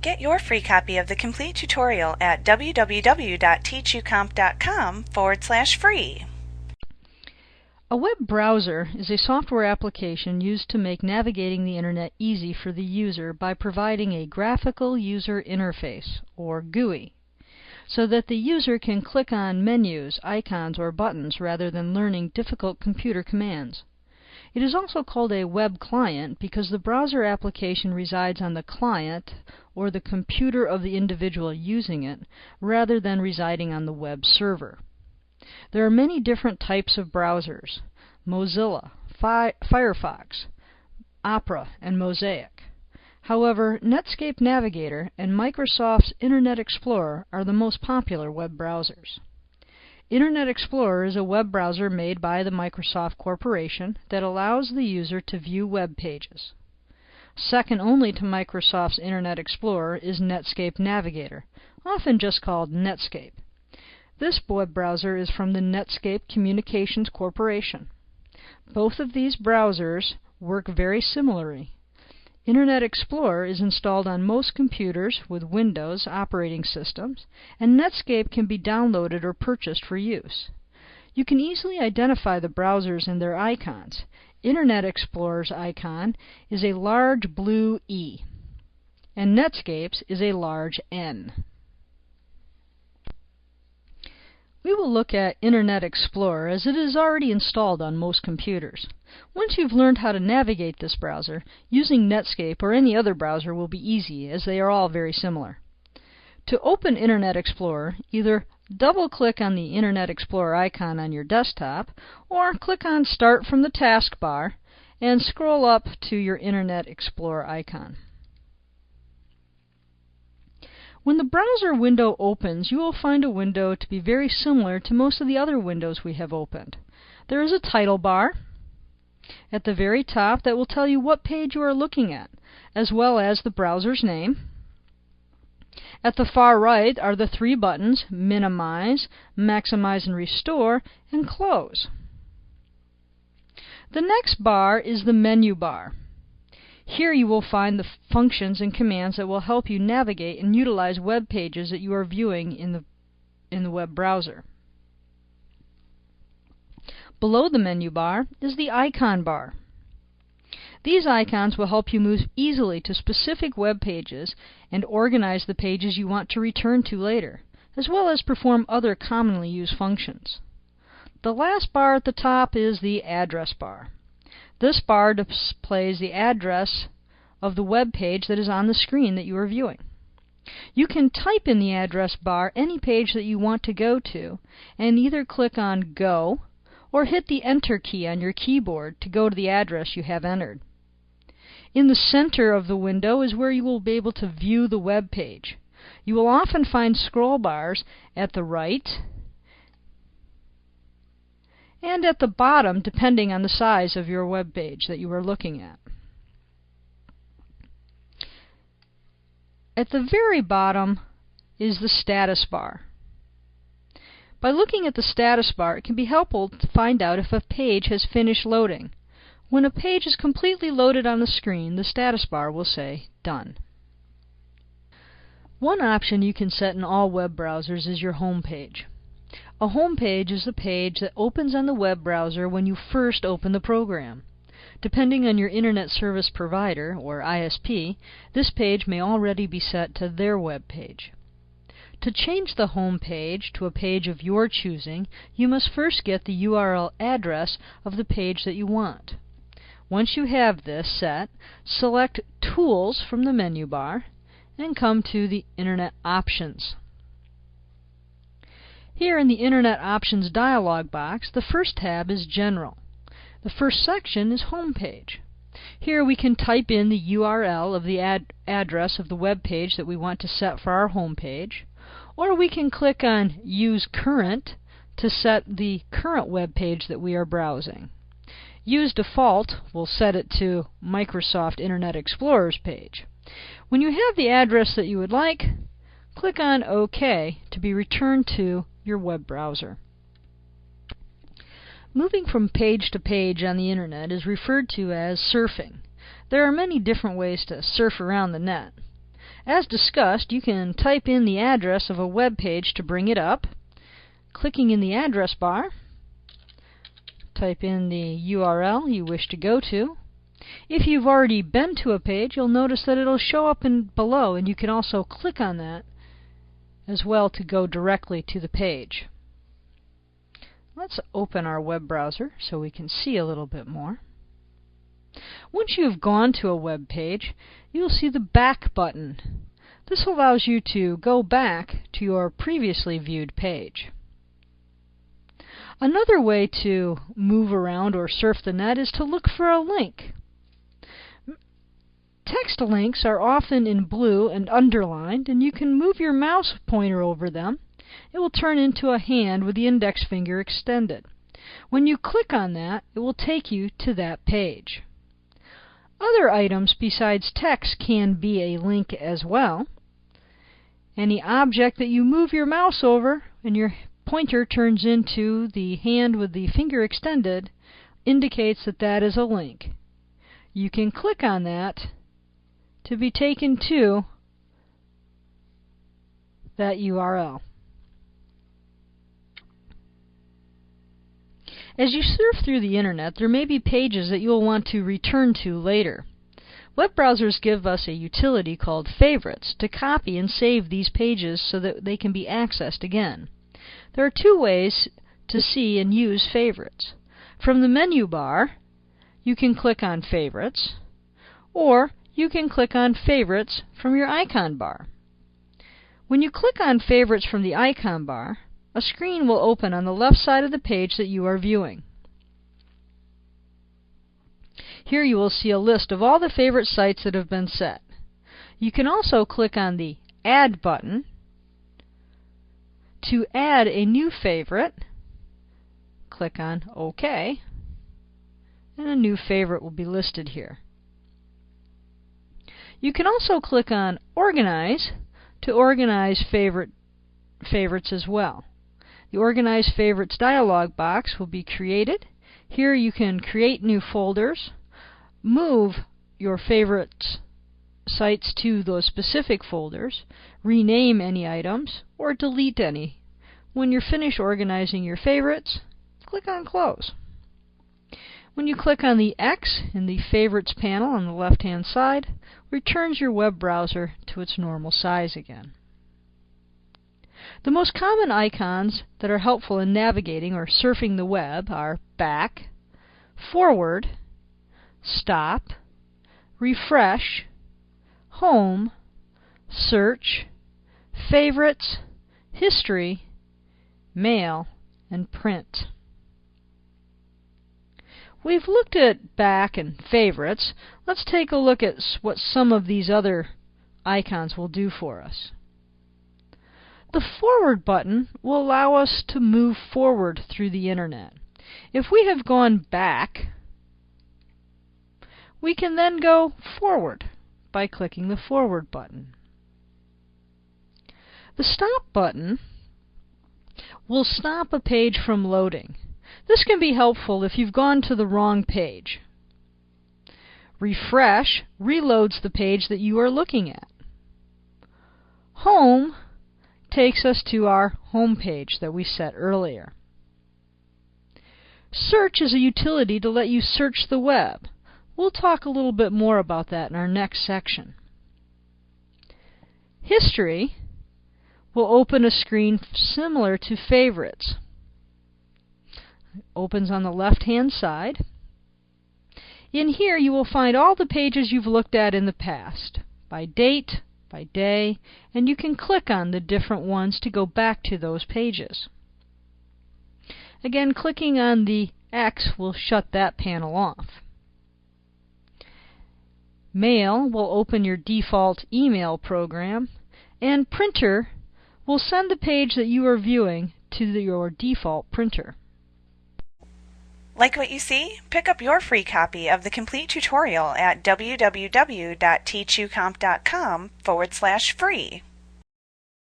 Get your free copy of the complete tutorial at www.teachucomp.com/free. A web browser is a software application used to make navigating the Internet easy for the user by providing a graphical user interface, or GUI, so that the user can click on menus, icons, or buttons rather than learning difficult computer commands. It is also called a web client because the browser application resides on the client or the computer of the individual using it rather than residing on the web server. There are many different types of browsers: Mozilla, Firefox, Opera, and Mosaic. However, Netscape Navigator and Microsoft's Internet Explorer are the most popular web browsers. Internet Explorer is a web browser made by the Microsoft Corporation that allows the user to view web pages. Second only to Microsoft's Internet Explorer is Netscape Navigator, often just called Netscape. This web browser is from the Netscape Communications Corporation. Both of these browsers work very similarly. Internet Explorer is installed on most computers with Windows operating systems, and Netscape can be downloaded or purchased for use. You can easily identify the browsers and their icons. Internet Explorer's icon is a large blue E, and Netscape's is a large N. We will look at Internet Explorer as it is already installed on most computers. Once you've learned how to navigate this browser, using Netscape or any other browser will be easy, as they are all very similar. To open Internet Explorer, either double-click on the Internet Explorer icon on your desktop, or click on Start from the taskbar and scroll up to your Internet Explorer icon. When the browser window opens, you will find a window to be very similar to most of the other windows we have opened. There is a title bar at the very top that will tell you what page you are looking at, as well as the browser's name. At the far right are the three buttons: Minimize, Maximize and Restore, and Close. The next bar is the menu bar. Here you will find the functions and commands that will help you navigate and utilize web pages that you are viewing in the web browser. Below the menu bar is the icon bar. These icons will help you move easily to specific web pages and organize the pages you want to return to later, as well as perform other commonly used functions. The last bar at the top is the address bar. This bar displays the address of the web page that is on the screen that you are viewing. You can type in the address bar any page that you want to go to, and either click on Go or hit the Enter key on your keyboard to go to the address you have entered. In the center of the window is where you will be able to view the web page. You will often find scroll bars at the right and at the bottom, depending on the size of your web page that you are looking at. At the very bottom is the status bar. By looking at the status bar, it can be helpful to find out if a page has finished loading. When a page is completely loaded on the screen, the status bar will say Done. One option you can set in all web browsers is your home page. A home page is the page that opens on the web browser when you first open the program. Depending on your Internet Service Provider, or ISP, this page may already be set to their web page. To change the home page to a page of your choosing, you must first get the URL address of the page that you want. Once you have this set, select Tools from the menu bar and come to the Internet Options. Here in the Internet Options dialog box, the first tab is General. The first section is Home Page. Here we can type in the URL of the address of the web page that we want to set for our home page, or we can click on Use Current to set the current web page that we are browsing. Use Default will set it to Microsoft Internet Explorer's page. When you have the address that you would like, click on OK to be returned to your web browser. Moving from page to page on the Internet is referred to as surfing. There are many different ways to surf around the net. As discussed, you can type in the address of a web page to bring it up. Clicking in the address bar, type in the URL you wish to go to. If you've already been to a page, you'll notice that it'll show up below, and you can also click on that as well to go directly to the page. Let's open our web browser so we can see a little bit more. Once you've gone to a web page, you'll see the back button. This allows you to go back to your previously viewed page. Another way to move around or surf the net is to look for a link. Text links are often in blue and underlined, and you can move your mouse pointer over them. It will turn into a hand with the index finger extended. When you click on that, it will take you to that page. Other items besides text can be a link as well. Any object that you move your mouse over and your pointer turns into the hand with the finger extended indicates that that is a link. You can click on that to be taken to that URL. As you surf through the internet, there may be pages that you'll want to return to later. Web browsers give us a utility called Favorites to copy and save these pages so that they can be accessed again. There are two ways to see and use favorites. From the menu bar, you can click on Favorites, or you can click on Favorites from your icon bar. When you click on Favorites from the icon bar, a screen will open on the left side of the page that you are viewing. Here you will see a list of all the favorite sites that have been set. You can also click on the Add button to add a new favorite. Click on OK, and a new favorite will be listed here. You can also click on Organize to organize favorites as well. The Organize Favorites dialog box will be created. Here you can create new folders, move your favorites sites to those specific folders, rename any items, or delete any. When you're finished organizing your favorites, click on Close. When you click on the X in the Favorites panel on the left-hand side, returns your web browser to its normal size again. The most common icons that are helpful in navigating or surfing the web are Back, Forward, Stop, Refresh, Home, Search, Favorites, History, Mail, and Print. We've looked at Back and Favorites. Let's take a look at what some of these other icons will do for us. The Forward button will allow us to move forward through the internet. If we have gone back, we can then go forward by clicking the Forward button. The Stop button will stop a page from loading. This can be helpful if you've gone to the wrong page. Refresh reloads the page that you are looking at. Home takes us to our home page that we set earlier. Search is a utility to let you search the web. We'll talk a little bit more about that in our next section. History will open a screen similar to Favorites. It opens on the left-hand side. In here you will find all the pages you've looked at in the past, by date, by day, and you can click on the different ones to go back to those pages. Again, clicking on the X will shut that panel off. Mail will open your default email program, and Printer will send the page that you are viewing to your default printer. Like what you see? Pick up your free copy of the complete tutorial at www.teachucomp.com/free.